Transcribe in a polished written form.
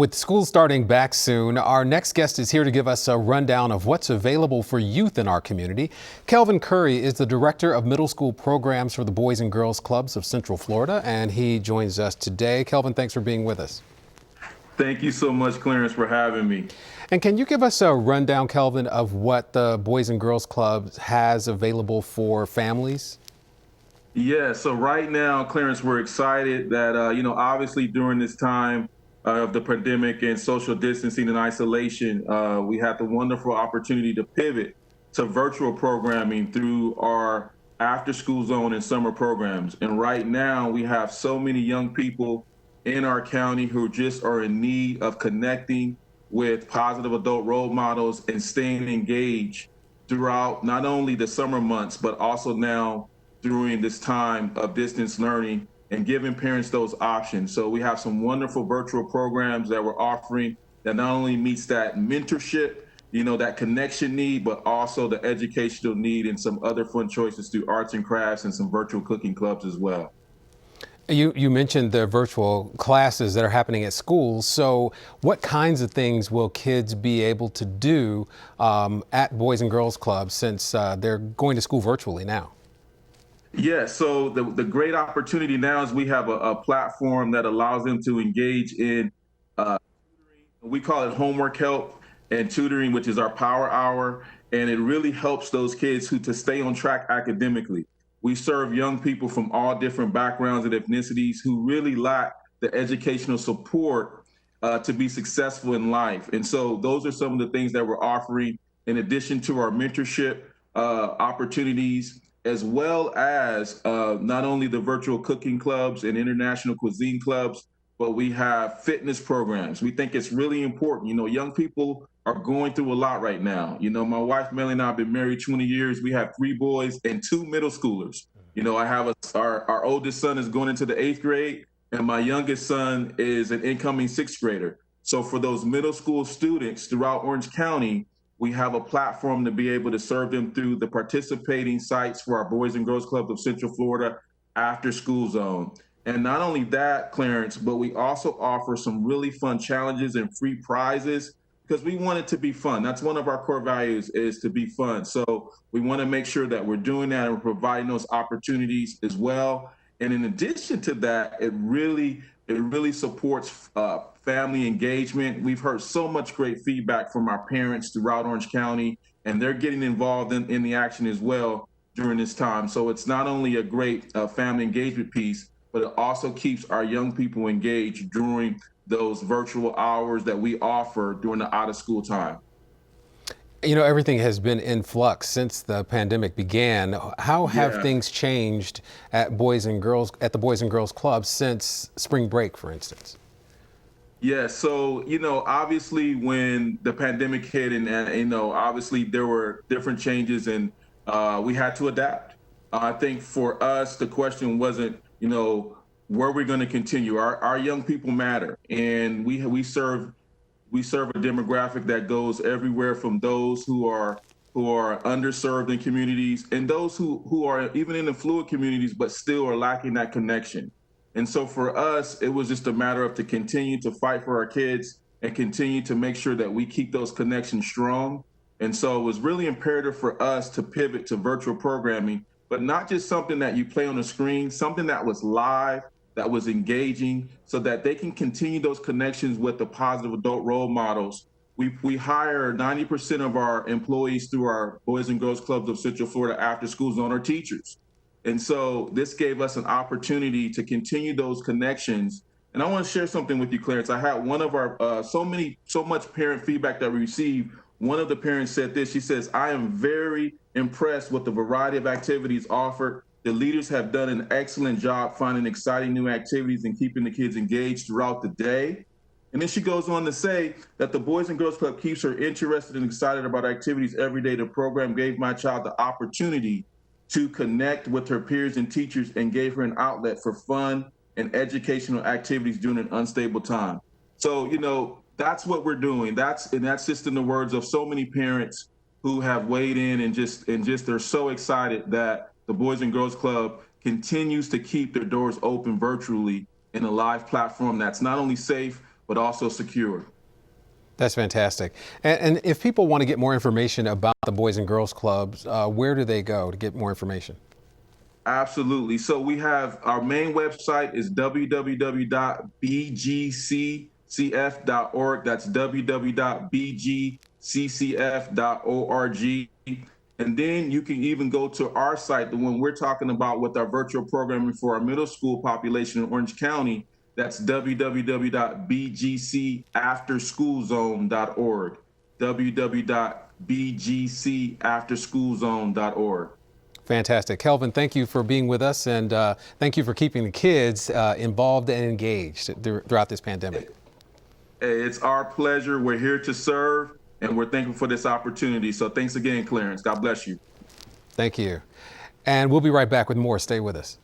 With school starting back soon, our next guest is here to give us a rundown of what's available for youth in our community. Kelvin Curry is the director of middle school programs for the Boys and Girls Clubs of Central Florida, and he joins us today. Kelvin, thanks for being with us. Thank you so much, Clarence, for having me. And can you give us a rundown, Kelvin, of what the Boys and Girls Club has available for families? Yeah, so right now, Clarence, we're excited that, obviously during this time of the pandemic and social distancing and isolation, we had the wonderful opportunity to pivot to virtual programming through our after school zone and summer programs. And right now, we have so many young people in our county who just are in need of connecting with positive adult role models and staying engaged throughout not only the summer months, but also now during this time of distance learning and giving parents those options. So we have some wonderful virtual programs that we're offering that not only meets that mentorship, that connection need, but also the educational need and some other fun choices through arts and crafts and some virtual cooking clubs as well. You mentioned the virtual classes that are happening at schools. So what kinds of things will kids be able to do at Boys and Girls Clubs since they're going to school virtually now? Yeah, so the great opportunity now is we have a platform that allows them to engage in tutoring. We call it homework help and tutoring, which is our power hour. And it really helps those kids to stay on track academically. We serve young people from all different backgrounds and ethnicities who really lack the educational support to be successful in life. And so those are some of the things that we're offering in addition to our mentorship opportunities, as well as not only the virtual cooking clubs and international cuisine clubs, but we have fitness programs. We think it's really important. Young people are going through a lot right now. My wife, Melanie, and I have been married 20 years. We have 3 boys and 2 middle schoolers. I have our oldest son is going into the 8th grade, and my youngest son is an incoming 6th grader. So for those middle school students throughout Orange County, we have a platform to be able to serve them through the participating sites for our Boys and Girls Club of Central Florida after school zone. And not only that, Clarence, but we also offer some really fun challenges and free prizes because we want it to be fun. That's one of our core values, is to be fun. So we want to make sure that we're doing that and we're providing those opportunities as well. And in addition to that, it really supports family engagement. We've heard so much great feedback from our parents throughout Orange County, and they're getting involved in the action as well during this time. So it's not only a great family engagement piece, but it also keeps our young people engaged during those virtual hours that we offer during the out of school time. Everything has been in flux since the pandemic began. How have things changed at the Boys and Girls Club since spring break, for instance? Yeah, so, obviously when the pandemic hit and, obviously there were different changes and we had to adapt. I think for us, the question wasn't, were we going to continue? Our young people matter, and we serve a demographic that goes everywhere from those who are underserved in communities and those who are even in the fluid communities but still are lacking that connection. And so for us, it was just a matter of to continue to fight for our kids and continue to make sure that we keep those connections strong. And so it was really imperative for us to pivot to virtual programming, but not just something that you play on the screen, something that was live, that was engaging, so that they can continue those connections with the positive adult role models. We hire 90% of our employees through our Boys and Girls Clubs of Central Florida after school zone are teachers. And so this gave us an opportunity to continue those connections. And I want to share something with you, Clarence. I had one of our, so much parent feedback that we received. One of the parents said this. She says, "I am very impressed with the variety of activities offered. The leaders have done an excellent job finding exciting new activities and keeping the kids engaged throughout the day." And then she goes on to say that the Boys and Girls Club keeps her interested and excited about activities every day. The program gave my child the opportunity to connect with her peers and teachers and gave her an outlet for fun and educational activities during an unstable time. So, that's what we're doing. That's just in the words of so many parents who have weighed in and just they're so excited that the Boys and Girls Club continues to keep their doors open virtually in a live platform that's not only safe, but also secure. That's fantastic. And if people want to get more information about the Boys and Girls Clubs, where do they go to get more information? Absolutely. So we have our main website is www.bgccf.org. That's www.bgccf.org. And then you can even go to our site, the one we're talking about with our virtual programming for our middle school population in Orange County. That's www.bgcafterschoolzone.org. www.bgcafterschoolzone.org. Fantastic. Kelvin, thank you for being with us, and thank you for keeping the kids involved and engaged throughout this pandemic. It's our pleasure. We're here to serve, and we're thankful for this opportunity. So thanks again, Clarence. God bless you. Thank you. And we'll be right back with more. Stay with us.